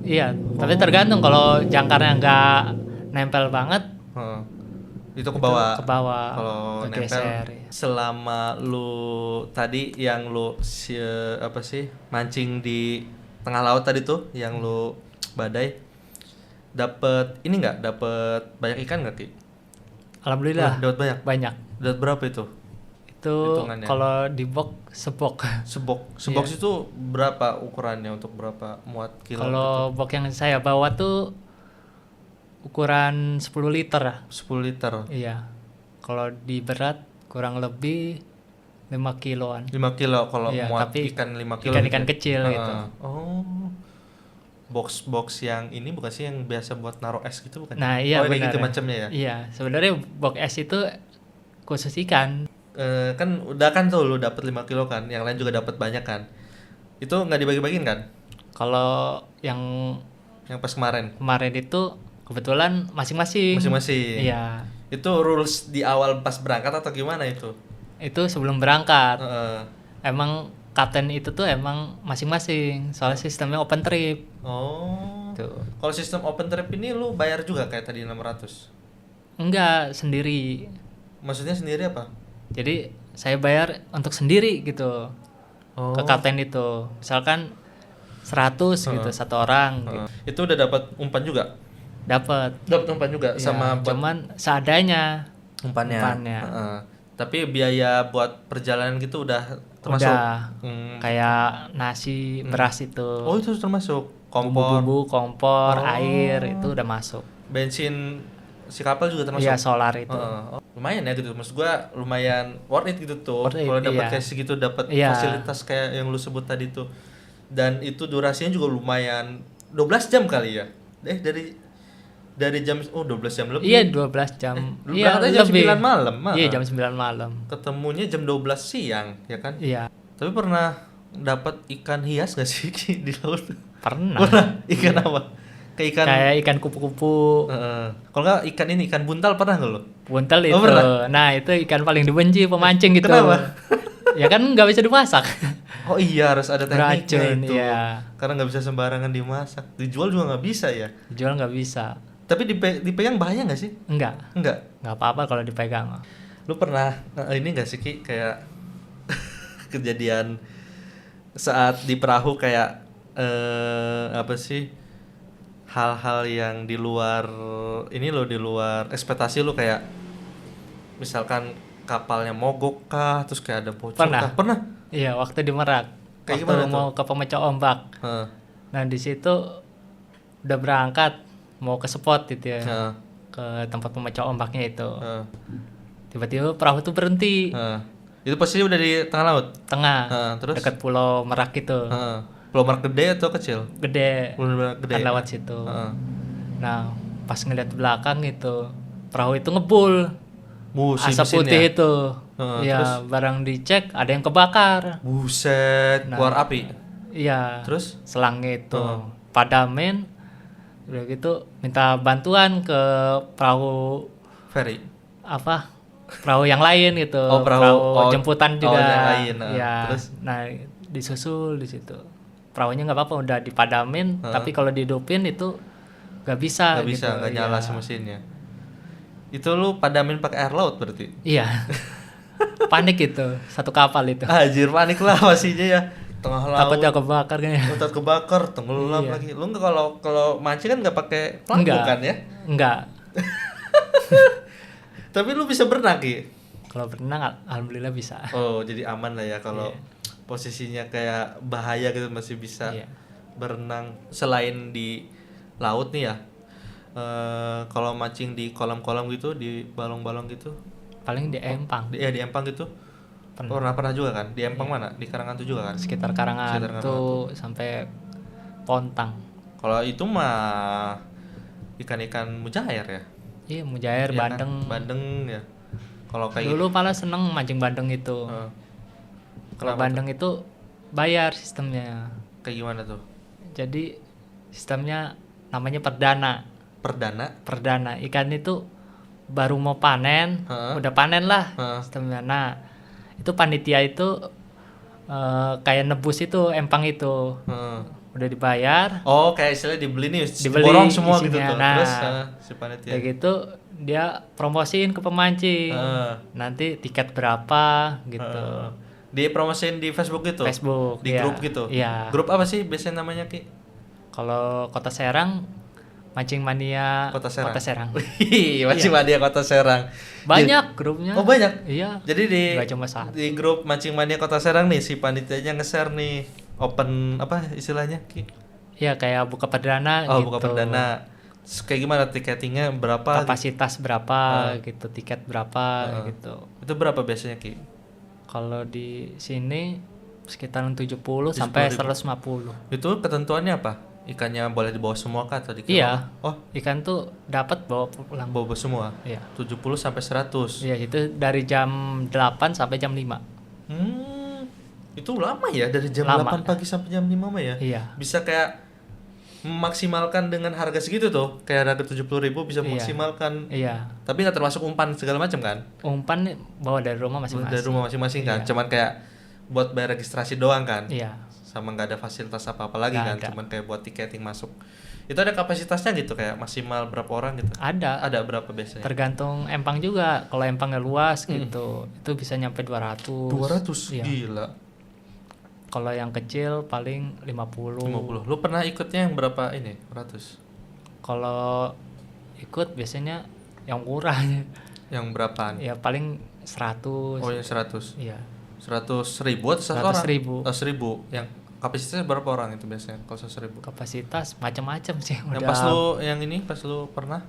Iya, tapi tergantung kalau jangkarnya nggak nempel banget, Heeh. Itu ke bawah. ke bawah. Kalau nempel Kegeser, ya. selama lu tadi yang lu apa sih mancing di tengah laut tadi tuh yang lu badai dapet ini nggak dapet banyak ikan nggak, Ki? Alhamdulillah Dapat banyak. banyak. Dapat berapa itu? Itu Hitungannya. kalau di box sepok. Sebox Iya. itu berapa ukurannya untuk berapa muat kilo? Kalau box yang saya bawa tuh ukuran 10 liter lah. 10 liter. Iya. Kalau di berat kurang lebih 5 kiloan. 5 kilo kalau Iya, muat tapi ikan 5 kilo. ikan-ikan gitu. kecil Heeh. gitu. Oh. Box yang ini bukan sih yang biasa buat naruh es gitu bukan? Nah, iya oh, ini benar. gitu macamnya ya. Iya, sebenarnya box es itu khusus ikan. Kan udah kan tuh lu dapat 5 kilo kan, yang lain juga dapat banyak kan. Itu nggak dibagi-bagiin kan? Kalau yang Yang pas kemarin. kemarin itu kebetulan masing-masing. Masing-masing. Iya. Itu rules di awal pas berangkat atau gimana itu? Itu sebelum berangkat. Heeh. Emang kapten itu tuh emang masing-masing. Soalnya sistemnya open trip. Oh. Tuh. Kalau sistem open trip ini lu bayar juga kayak tadi 600. Enggak, sendiri. Maksudnya sendiri apa? Jadi saya bayar untuk sendiri gitu. Oh. Ke kapten itu. Misalkan 100 gitu satu orang gitu. Itu udah dapat umpan juga? Dapat. Dapat umpan juga Ya, sama buat cuman seadanya. umpannya. umpannya. Heeh. Tapi biaya buat perjalanan gitu udah termasuk. Udah. Hmm. Kayak nasi, beras itu. Oh, itu termasuk kompor, Bumbu-bumbu, kompor, Oh. air itu udah masuk. bensin si kapal juga termasuk. Iya, solar itu. Heeh. Oh, lumayan ya gitu. Maksud gua lumayan worth it gitu tuh. Worth it, Kalau dapat iya. kayak segitu dapat Iya. fasilitas kayak yang lu sebut tadi tuh. Dan itu durasinya juga lumayan 12 jam kali ya. Dari jam 12 jam lebih. Iya, 12 jam. Lu Iya, berangkatnya jam lebih. 9 malam. Iya, jam 9 malam. Ketemunya jam 12 siang, ya kan? Iya, Tapi pernah dapat ikan hias gak sih Ki, di laut? pernah. Pernah? Ikan apa? Kayak ikan. Kayak ikan kupu-kupu. Kalau nggak ikan buntal pernah nggak lo? Buntel itu. Pernah? Nah, itu ikan paling dibenci pemancing gitu. Kenapa? Ya kan nggak bisa dimasak. Oh iya, harus ada tekniknya Beracun, itu. iya. Karena nggak bisa sembarangan dimasak. Dijual juga nggak bisa ya. Jual nggak bisa. Tapi dipegang bahaya nggak sih? Enggak. Nggak. Apa-apa kalau dipegang. Lu pernah ini nggak sih Ki, kayak kejadian saat di perahu kayak apa sih, hal-hal yang di luar ini lo, di luar ekspektasi lu, kayak misalkan kapalnya mogok kah, terus kayak ada bocor kah? Pernah? Iya, waktu di Merak. Kayak Waktu gimana mau ke pemecah ombak. Nah, di situ udah berangkat mau ke spot gitu ya. Ke tempat pemecah ombaknya itu. Tiba-tiba perahu tuh berhenti. Itu posisi udah di tengah laut? Tengah. Terus? Dekat Pulau Merak itu. Pulau Merak gede atau kecil? Gede. Pulau Merak gede. Kan lewat situ. Nah, pas ngeliat belakang gitu, perahu itu ngebul. Asap putih itu. Ya, barang dicek ada yang kebakar. Buset, keluar api. Iya. Terus selangnya itu padamin. Udah gitu minta bantuan ke perahu ferry. Perahu yang lain gitu. Perahu jemputan juga. yang lain. Ya. Terus disusul di situ. Perahunya nggak apa-apa udah dipadamin, tapi kalau dihidupin itu nggak bisa. Nggak nyala si mesinnya. Itu lu padamin pakai air laut berarti? Iya. Panik itu, satu kapal itu. Anjir, panik lah pastinya ya. Tengah laut. Takutnya kebakar kayaknya. Takut kebakar, tenggelam lagi. Lu nggak, kalau mancing kan nggak pakai pelampung kan ya? Enggak. Tapi lu bisa berenang Ki? Kalau berenang alhamdulillah bisa. Oh, jadi aman lah ya kalau posisinya kayak bahaya gitu masih bisa berenang. Selain di laut nih ya, kalau mancing di kolam-kolam gitu, di balong-balong gitu? Paling di Empang. Di Empang gitu? Pernah juga kan? Di Empang mana? Di Karangantu juga kan? Sekitar Karangantu sampai Pontang. Kalau itu mah ikan-ikan mujair ya? Iya, mujair, ya bandeng. Kan? Bandeng ya. Kalau kayak dulu malah seneng mancing bandeng itu. Kalau bandeng itu bayar sistemnya. Kayak gimana tuh? Jadi sistemnya namanya perdana. Perdana. Ikan itu baru mau panen, udah panen lah sistemnya. Nah, itu panitia itu kayak nebus itu empang itu. Udah dibayar. Oh, kayak istilahnya dibeli nih, diborong semua isinya. Gitu tuh. Nah, terus si panitia. Kayak gitu dia promosiin ke pemancing. Nanti tiket berapa gitu. Dipromosiin di Facebook gitu? Facebook. Di grup gitu? Iya. Grup apa sih biasanya namanya Ki? Kalau Kota Serang, Mancing Mania Kota Serang. Mancing Mania Kota Serang. Banyak grupnya. Oh, banyak? Iya. Jadi di grup Mancing Mania Kota Serang nih, si panitianya nge-share nih open apa istilahnya Ki? Iya, kayak buka perdana gitu. Oh, buka perdana. Kayak gimana tiketingnya berapa? Kapasitas berapa gitu, tiket berapa gitu. Itu berapa biasanya Ki? Kalau di sini sekitaran 70 sampai 150. Itu ketentuannya apa? Ikannya boleh dibawa semua kah atau dikira? Iya. Oh, ikan tuh dapat bawa pulang. Bawa semua? Iya. 70 sampai 100. Iya, itu dari jam 8 sampai jam 5. Itu lama ya, dari jam 8 pagi sampai jam 5 mah ya? Iya. Bisa kayak memaksimalkan dengan harga segitu tuh, kayak harga 70.000 bisa memaksimalkan. Iya. Tapi nggak termasuk umpan segala macam kan? Umpan bawa dari rumah masing-masing. Dari rumah masing-masing kan, cuman kayak buat bayar registrasi doang kan? Iya. Sama nggak ada fasilitas apa-apa lagi kan? Cuman kayak buat tiketing masuk. Itu ada kapasitasnya gitu, kayak maksimal berapa orang gitu? Ada berapa biasanya? Tergantung empang juga. Kalau empangnya luas gitu, itu bisa nyampe 200. 200? Iya. Gila. Kalau yang kecil paling 50. Lu pernah ikutnya yang berapa ini? Ratus? Kalau ikut biasanya yang murah. Yang berapaan? Ya paling 100. Oh, yang 100. Iya. 100.000 atau 1 orang? 100.000. Yang kapasitasnya berapa orang itu biasanya kalau 100.000? Kapasitas macam-macam sih. Yang pas lu pernah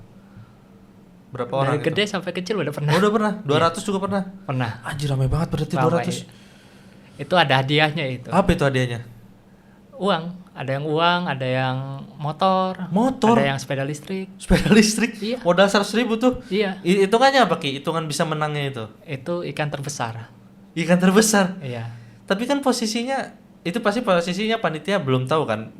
berapa orang? Dari gede sampai kecil udah pernah. Oh, udah pernah? 200 juga pernah? Pernah. Anjir, ramai banget berarti. Ramai. 200. Itu ada hadiahnya itu. Apa itu hadiahnya? Uang. Ada yang uang, ada yang motor. Ada yang sepeda listrik. Iya. Modal 100.000 tuh. Iya. Hitungannya apa Ki? Hitungan bisa menangnya itu? Itu ikan terbesar. Ikan terbesar? Iya. Tapi kan posisinya itu pasti posisinya panitia belum tahu kan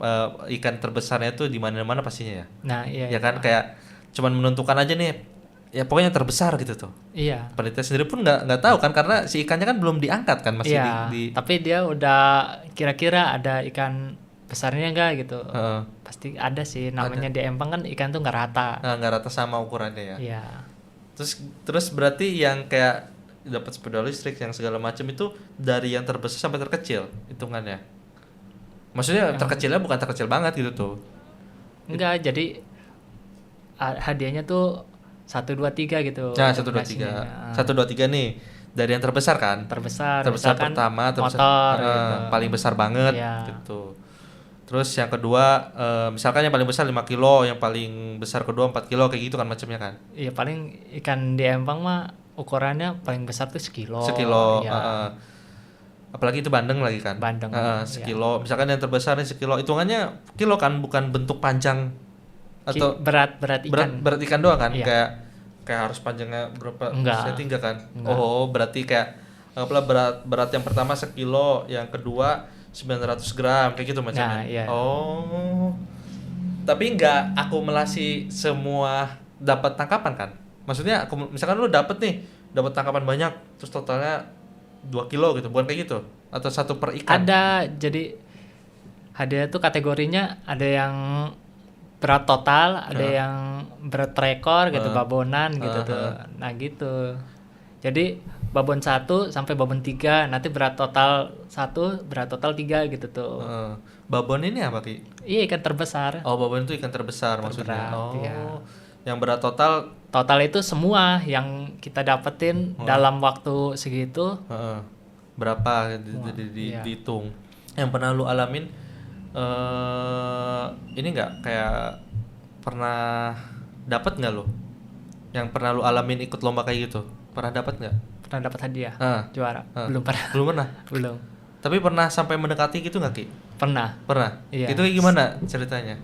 ikan terbesarnya tuh di mana-mana pastinya ya. Nah, iya. Ya kan kayak cuman menentukan aja nih ya pokoknya terbesar gitu tuh. Iya. Panitia sendiri pun nggak tahu kan karena si ikannya kan belum diangkat kan masih Iya, tapi dia udah kira-kira ada ikan besarnya enggak gitu. Heeh. Pasti ada sih, namanya di empang kan ikan tuh nggak rata. Nggak rata sama ukurannya ya. Iya. Terus berarti yang kayak dapat sepeda listrik yang segala macam itu dari yang terbesar sampai terkecil hitungannya. Maksudnya terkecilnya bukan terkecil banget gitu tuh. Enggak, jadi hadiahnya tuh 1 2 3 gitu. Nah, 1 2 3 nih dari yang terbesar kan. Terbesar misalkan Pertama terbesar motor gitu. paling besar banget Iya. gitu. Terus yang kedua misalkan yang paling besar 5 kilo, yang paling besar kedua 4 kilo kayak gitu kan macamnya kan. Iya, paling ikan di empang mah ukurannya paling besar tuh sekilo. Sekilo. Iya. Apalagi itu bandeng lagi kan. Bandeng, sekilo. Misalkan yang terbesar nih sekilo. Hitungannya kilo kan bukan bentuk panjang atau berat ikan. berat ikan doang kan. Iya. Kayak harus panjangnya berapa Enggak. senti enggak kan? Enggak. Oh, berarti kayak anggaplah berat yang pertama sekilo, yang kedua 900 gram kayak gitu macamnya. Nah, iya. Oh. Tapi enggak akumulasi semua dapat tangkapan kan? Maksudnya misalkan lu dapat tangkapan banyak terus totalnya 2 kilo gitu, bukan kayak gitu? Atau satu per ikan? Ada, jadi hadiah tuh kategorinya ada yang berat total, ada yang berat rekor gitu, babonan gitu tuh. Nah gitu. Jadi babon 1 sampai babon 3, nanti berat total 1, berat total 3 gitu tuh. Babon ini apa Ki? Iya, ikan terbesar. Oh, babon itu ikan terbesar maksudnya. Oh. Iya. Yang berat total itu semua yang kita dapetin dalam waktu segitu. Berapa Iya. dihitung. Yang pernah lu alamin ini enggak kayak pernah dapat nggak lu? Yang pernah lu alamin ikut lomba kayak gitu? Pernah dapat nggak? Pernah dapat hadiah? Juara? Belum pernah. Belum pernah. Belum. Tapi pernah sampai mendekati gitu nggak Ki? Pernah. Pernah. Iya. Itu kayak gimana ceritanya?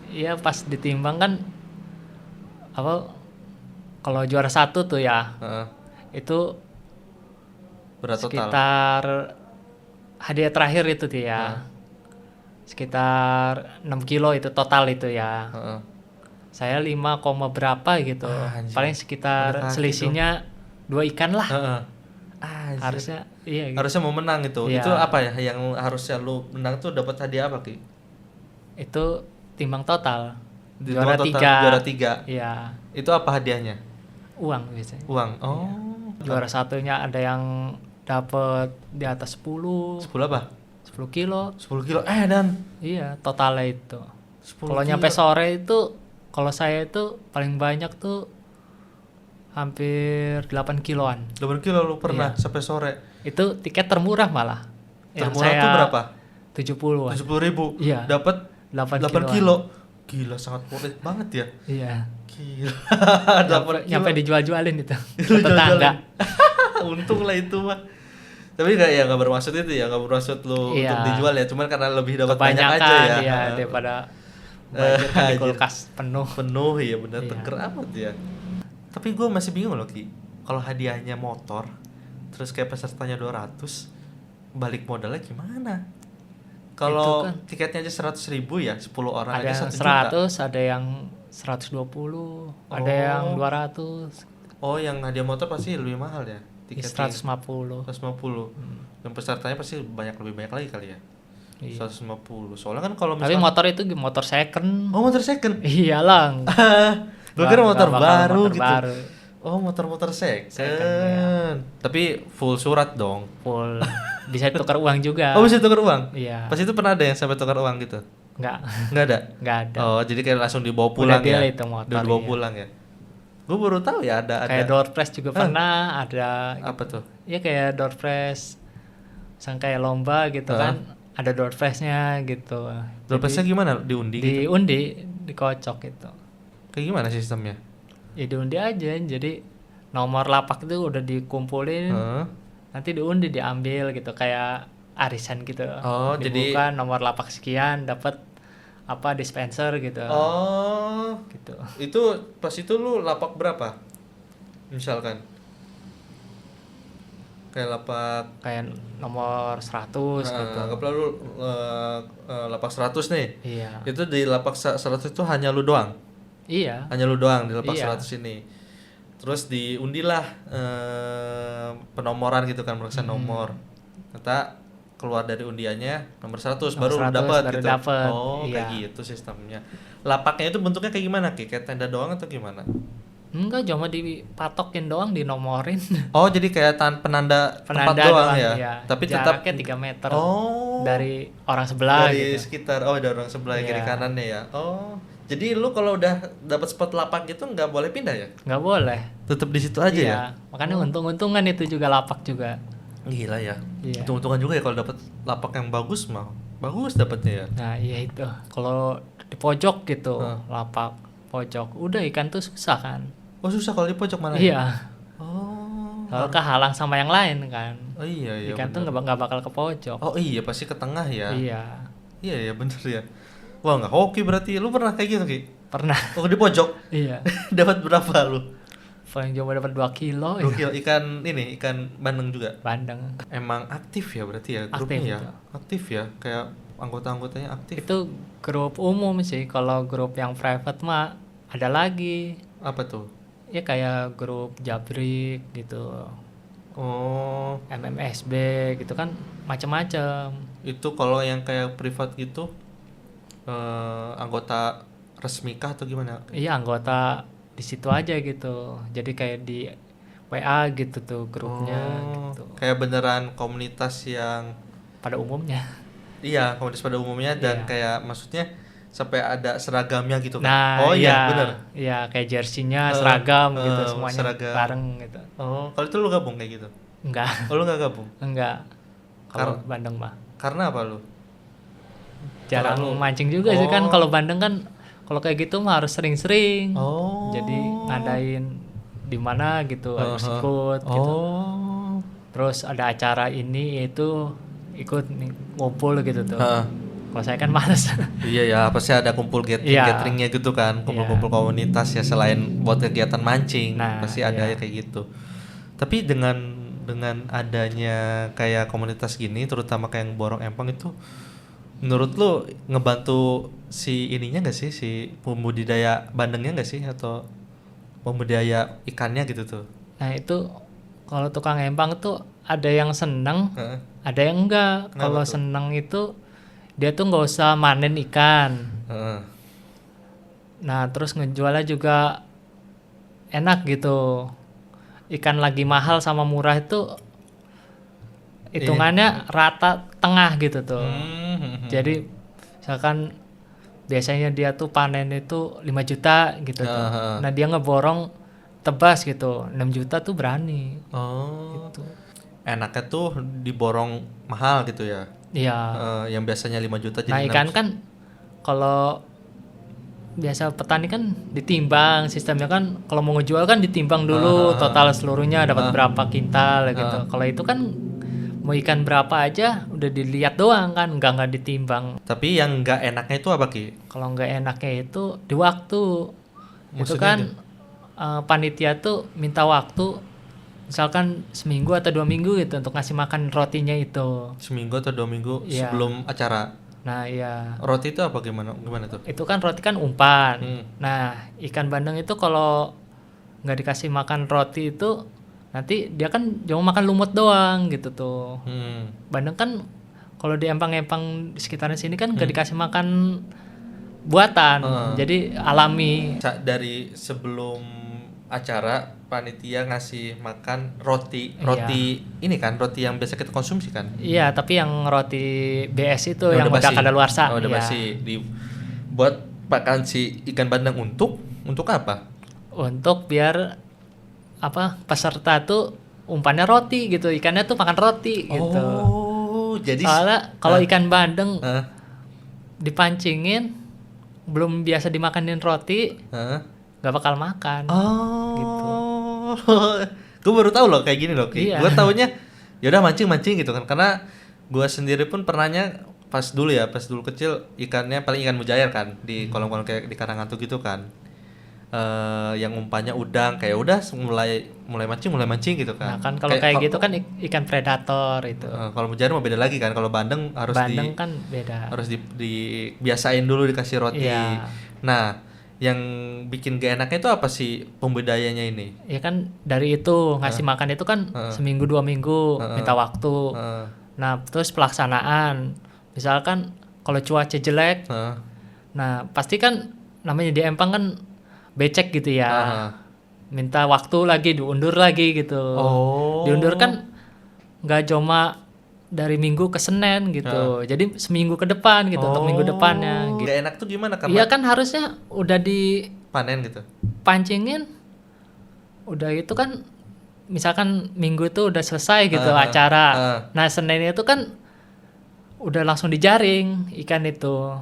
Iya, pas ditimbang kan apa, kalau juara 1 tuh ya itu berat total sekitar hadiah terakhir itu tuh ya sekitar 6 kilo itu total itu ya. Saya 5, berapa gitu. Paling sekitar mendekati selisihnya 2 ikan lah. Harusnya iya gitu. harusnya mau menang gitu. Iya. Itu apa ya yang harusnya lu menang tuh dapat hadiah apa Ki? Itu timbang total. Di Juara total 3. Juara 3. Iya. Itu apa hadiahnya? Uang biasanya. Uang. Oh. Juara satunya ada yang dapat di atas 10. 10 apa? 10 kilo. 10 kilo. Dan Iya, totalnya itu. 10 Kalau kilo. nyampe sore itu, kalau saya itu paling banyak tuh hampir 8 kiloan. 8 kilo lu pernah sampai sore. Itu tiket termurah malah. Termurah tuh berapa? 70-an. 70.000. Iya. Dapat 8 kilo. Gila, sangat worth it banget ya. Iya. Gila. Nyampe dijual-jualin itu. Jual-jualin. Tetangga. Untung lah itu mah. Tapi nggak bermaksud itu ya, nggak bermaksud lu Iya. untuk dijual ya, cuman karena lebih dapat banyak Kebanyakan aja ya. ya daripada banjir kan di Anjir. kulkas penuh. Penuh ya bener, Iya. teger amat ya. Tapi gue masih bingung loh Ki, kalau hadiahnya motor terus kayak pesertanya 200, balik modalnya gimana? Kalau Itu kan tiketnya aja 100.000 ya, 10 orang ada aja yang 1 juta. 100, ada yang 120, ada yang 200, Oh, yang hadiah motor pasti lebih mahal ya tiketnya. 150. 150. Dan pesertanya pasti lebih banyak lagi kali ya. Iya. 150. Soalnya kan kalau Tapi misalnya motor itu motor second. Oh, motor second. Iyalah. Gue kira motor Nggak bakal baru motor gitu. baru. Oh, motor second. Second, ya. Tapi full surat dong. Full. Bisa tukar uang juga. Oh, bisa tukar uang? Iya. Pas itu pernah ada yang sampai tukar uang gitu? Enggak. Enggak ada? Enggak ada. Oh, jadi kayak langsung dibawa pulang deal ya? itu motor, Udah dibawa iya. pulang ya? Gue baru tahu ya ada. Kayak door prize juga pernah ada. Apa tuh? Iya, kayak door prize. Sang kayak lomba gitu kan. Ada door prize-nya gitu. Door prize-nya gimana? Diundi gitu? Diundi, dikocok gitu. Kayak gimana sistemnya? Ya diundi aja. Jadi nomor lapak itu udah dikumpulin. Nanti diundi, diambil gitu, kayak arisan gitu. Oh, dibuka nomor lapak sekian dapat apa dispenser gitu. Oh, Gitu. itu pas itu lu lapak berapa? Misalkan Kayak lapak kayak nomor 100 gitu. anggaplah lu lapak 100 nih. Iya. Itu di lapak 100 itu hanya lu doang. Iya. Hanya lu doang di lapak Iya. 100 ini. Terus diundilah penomoran gitu kan, meriksa nomor. Ternyata keluar dari undiannya nomor 100 Nomor baru lu 100 dapat baru gitu. dapet, Oh, iya. kayak gitu sistemnya. Lapaknya itu bentuknya kayak gimana, Ki? Kayak tenda doang atau gimana? Enggak, cuma dipatokin doang, dinomorin. Oh, jadi kayak penanda tempat doang ya. iya. Tapi tetap Jaraknya 3 meter Oh. dari orang sebelah dari gitu. sekitar dari orang sebelah kiri Iya. kanannya ya. Oh. Jadi lu kalau udah dapat spot lapak gitu nggak boleh pindah ya? Nggak boleh. Tetap di situ aja Iya. ya. Makanya untung-untungan itu juga lapak juga. Gila ya. Iya. Untung-untungan juga ya kalau dapat lapak yang bagus mah. Bagus dapatnya ya. Nah, iya itu. Kalau di pojok gitu, Hah. lapak pojok, udah ikan tuh susah kan. Oh, susah kalau di pojok mana? Iya. Oh. Kalau kehalang sama yang lain kan. Oh iya iya. Ikan tuh bener. nggak bakal ke pojok. Oh iya pasti ke tengah ya. Iya. Iya ya bener ya. Wah nggak hoki berarti. Lu pernah kayak gitu Ki? Pernah. Oh di pojok. Iya. Dapat berapa lu? Paling cuma dapat 2 kilo. Gokil, ikan bandeng juga. Bandeng. Emang aktif ya berarti ya Aktif grupnya ya. itu. Aktif ya, kayak anggota-anggotanya aktif. Itu grup umum sih. Kalau grup yang private mah ada lagi. Apa tuh? Ya kayak grup Jabrik gitu. Oh, MMSB gitu kan macam-macam. itu kalau yang kayak privat gitu anggota resmikah atau gimana? Iya, anggota di situ aja gitu. Jadi kayak di WA gitu tuh grupnya Oh, gitu. kayak beneran komunitas yang Pada umumnya. iya, komunitas pada umumnya dan Iya. kayak maksudnya sampai ada seragamnya gitu kan. Nah, Oh iya, iya, bener. iya kayak jersinya seragam gitu semuanya seragam. bareng gitu. Oh, kalau itu lu gabung kayak gitu. Enggak, Oh, lu nggak gabung. enggak. Kalau Bandeng mah Karena apa lu? jarang Terlalu- mancing juga sih kan. Oh. Kalau Bandeng kan kalau kayak gitu mah harus sering-sering. Oh. Jadi ngadain di mana gitu harus Uh-huh. ikut gitu. Oh. Terus ada acara ini itu ikut nih, ngumpul gitu tuh. Heeh. Kalau saya kan males. Iya ya, pasti ada kumpul Iya. gatheringnya gitu kan, kumpul-kumpul komunitas ya selain buat kegiatan mancing, Nah, pasti ada iya. ya kayak gitu. Tapi dengan adanya kayak komunitas gini, terutama kayak yang borong empang itu, menurut lu ngebantu si ininya nggak sih, si pembudidaya bandengnya nggak sih, atau pembudidaya ikannya gitu tuh? Nah itu kalau tukang empang tuh ada yang seneng, Heeh. ada yang enggak. Kenapa Kalau tuh? seneng itu dia tuh nggak usah manen ikan. Heeh. Nah terus ngejualnya juga enak gitu. Ikan lagi mahal sama murah itu hitungannya rata tengah gitu tuh. Jadi misalkan biasanya dia tuh panen itu 5 juta gitu tuh. Aha. Nah dia ngeborong tebas gitu 6 juta tuh berani Oh, gitu. enaknya tuh diborong mahal gitu ya. Iya. Yang biasanya 5 juta Nah jadi ikan kan kalau biasa petani kan ditimbang sistemnya kan, kalau mau ngejual kan ditimbang dulu total seluruhnya dapat berapa kintal gitu. Kalau itu kan mau ikan berapa aja udah dilihat doang kan, nggak ditimbang. Tapi yang nggak enaknya itu apa Ki? Kalau nggak enaknya itu di waktu. Itu Maksudnya kan panitia tuh minta waktu misalkan seminggu atau 2 minggu gitu untuk ngasih makan rotinya itu. Seminggu atau 2 minggu Iya. sebelum acara. Nah iya. Roti itu apa gimana tuh? Itu kan roti kan umpan. Hmm. Nah ikan bandeng itu kalau nggak dikasih makan roti itu nanti dia kan cuma makan lumut doang gitu tuh. Bandeng kan kalau di empang-empang di sekitaran sini kan nggak dikasih makan buatan, jadi alami. Dari sebelum acara panitia ngasih makan roti ini kan, roti yang biasa kita konsumsi kan? Iya, tapi yang roti BS itu yang udah udah basi. kadaluarsa. Oh, udah Iya. basi. Buat makan si ikan bandeng untuk apa? Untuk biar apa peserta tuh umpannya roti gitu, ikannya tuh makan roti gitu. Oh, jadi Soalnya kalau ikan bandeng Hah? dipancingin belum biasa dimakanin roti Hah? nggak bakal makan. Oh, gue baru tahu loh kayak gini loh. Iya. Gue taunya yaudah mancing gitu kan, karena gue sendiri pun pernahnya pas dulu kecil ikannya paling ikan mujair kan di kolam-kolam kayak di Karangantu gitu kan. yang umpannya udang, kayak udah mulai mancing gitu Nah kan. kan kalau kayak gitu kan ikan predator itu. Kalau mujair mah beda lagi kan. Kalau bandeng Bandeng kan beda. harus dibiasain dulu dikasih roti. Iya. Nah, yang bikin gak enaknya itu apa sih pembedaiannya ini? Ya kan dari itu ngasih makan itu kan seminggu 2 minggu minta waktu. Nah terus pelaksanaan, misalkan kalau cuaca jelek, nah pasti kan namanya di empang kan becek gitu ya, minta waktu lagi, diundur lagi gitu. Diundur kan nggak cuma dari Minggu ke Senin gitu, jadi seminggu ke depan gitu untuk minggu depannya. Gitu. Gak enak tuh gimana? Iya kan harusnya udah panen gitu. Pancingin, udah itu kan misalkan Minggu itu udah selesai gitu acara. Nah Senin itu kan udah langsung dijaring ikan itu.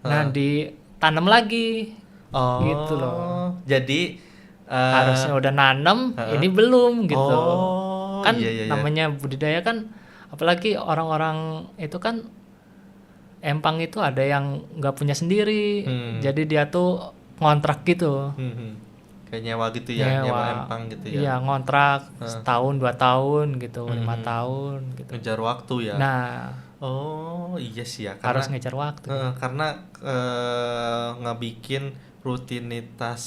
Nah ditanam lagi. Gitu loh. Jadi harusnya udah nanam, ini belum gitu. Kan iya. namanya budidaya kan, apalagi orang-orang itu kan empang itu ada yang nggak punya sendiri. Jadi dia tuh ngontrak gitu. Kayak nyewa gitu ya, nyewa empang gitu ya. Iya, ngontrak setahun 2 tahun gitu, 5 tahun gitu. Ngejar waktu ya. Nah, iya sih ya. harus ngejar waktu. Karena ngebikin rutinitas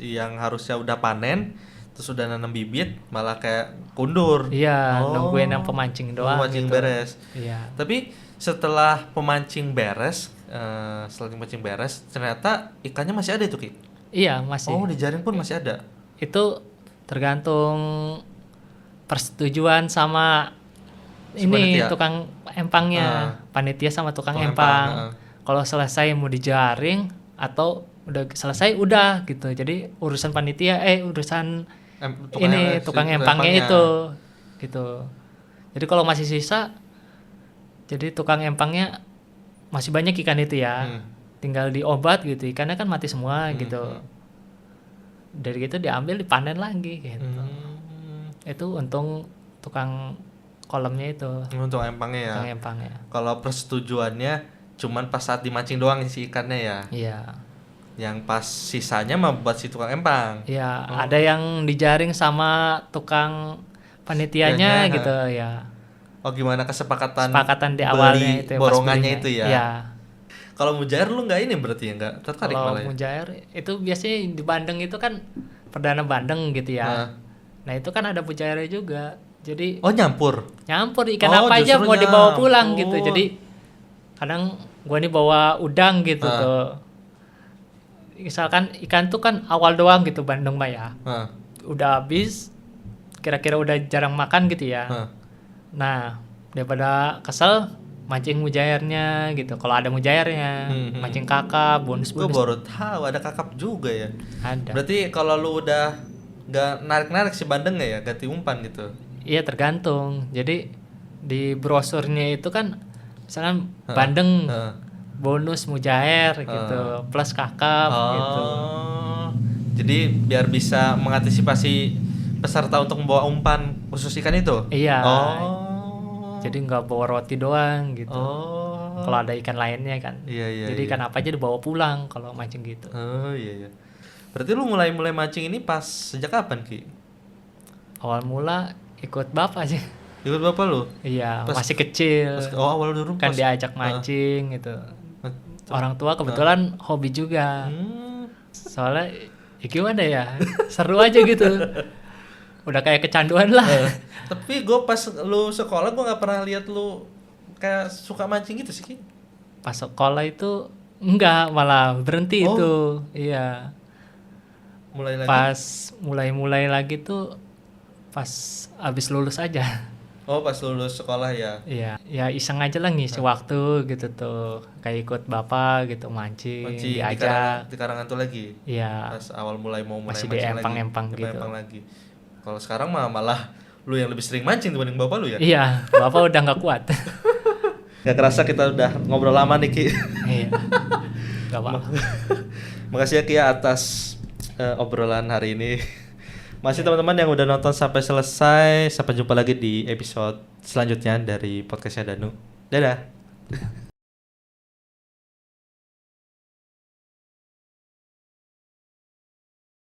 yang harusnya udah panen, terus udah nanam bibit, malah kayak kundur. Iya, nungguin yang pemancing doang. Pemancing gitu. beres. Iya. Tapi setelah pemancing beres, ternyata ikannya masih ada itu Ki? Iya, masih. Dijaring pun masih ada? Itu tergantung persetujuan sama ini panitia. Tukang empangnya, panitia sama tukang empang. Kalau selesai mau dijaring atau udah selesai udah gitu. Jadi urusan panitia urusan tukang empangnya itu gitu. Jadi kalau masih sisa, jadi tukang empangnya masih banyak ikan itu ya. Tinggal diobat gitu, ikannya kan mati semua gitu. Dari gitu diambil dipanen lagi gitu. Itu untung tukang kolamnya itu. Untuk empangnya ya. Tukang empangnya. Kalau persetujuannya cuman pas saat dimancing doang si ikannya ya. Iya. Yang pas sisanya mah buat si tukang empang. Iya, ada yang dijaring sama tukang panitianya gitu ya. Gimana kesepakatan di awalnya itu borongannya itu ya. Iya. Kalau mujair lu nggak ini berarti ya, nggak tertarik malah ya? Kalau mujair itu biasanya di Bandeng itu kan perdana Bandeng gitu ya. Nah itu kan ada mujairnya juga. Jadi nyampur ikan apa aja mau dibawa pulang gitu. Jadi kadang gua nih bawa udang gitu tuh. Misalkan ikan tuh kan awal doang gitu Bandeng mah ya. Udah habis, kira-kira udah jarang makan gitu ya. Nah daripada kesel, mancing mujairnya gitu. Kalau ada mujairnya, mancing kakap, bonus. Gue baru tahu ada kakap juga ya. Ada. Berarti kalau lu udah nggak narik si bandeng ya ganti umpan gitu? Iya tergantung. Jadi di brosurnya itu kan misalkan bandeng bonus mujair gitu plus kakap gitu. Jadi biar bisa mengantisipasi peserta untuk membawa umpan khusus ikan itu? Iya. Jadi nggak bawa roti doang gitu. Kalau ada ikan lainnya kan. Iya. Jadi ikan apa aja dibawa pulang kalau mancing gitu. Iya. Berarti lu mulai mancing ini pas sejak kapan Ki? Awal mula ikut bapak sih. Ikut bapak lu? Iya, masih kecil. Awal dulu kan diajak mancing gitu. Orang tua kebetulan hobi juga. Soalnya gimana ya? Seru aja gitu. Udah kayak kecanduan lah. Tapi gue pas lu sekolah gue nggak pernah lihat lu kayak suka mancing gitu sih Ki. Pas sekolah itu enggak, malah berhenti itu. Iya. Mulai lagi? Pas mulai lagi tuh pas abis lulus aja. Pas lulus sekolah ya? Iya, ya iseng aja lah ngisi waktu gitu tuh. Kayak ikut bapak gitu mancing diajak. Di Karangan tuh lagi? Iya. Pas awal mulai masih mancing di empang-empang lagi? gitu. Lagi. Kalau sekarang malah lu yang lebih sering mancing dibanding bapak lu ya? Iya, bapak udah nggak kuat. Gak kerasa kita udah ngobrol lama nih Ki. Iya. Gak apa-apa. Makasih ya Ki atas obrolan hari ini. Masih teman-teman yang udah nonton sampai selesai. Sampai jumpa lagi di episode selanjutnya dari podcastnya Danu. Dadah.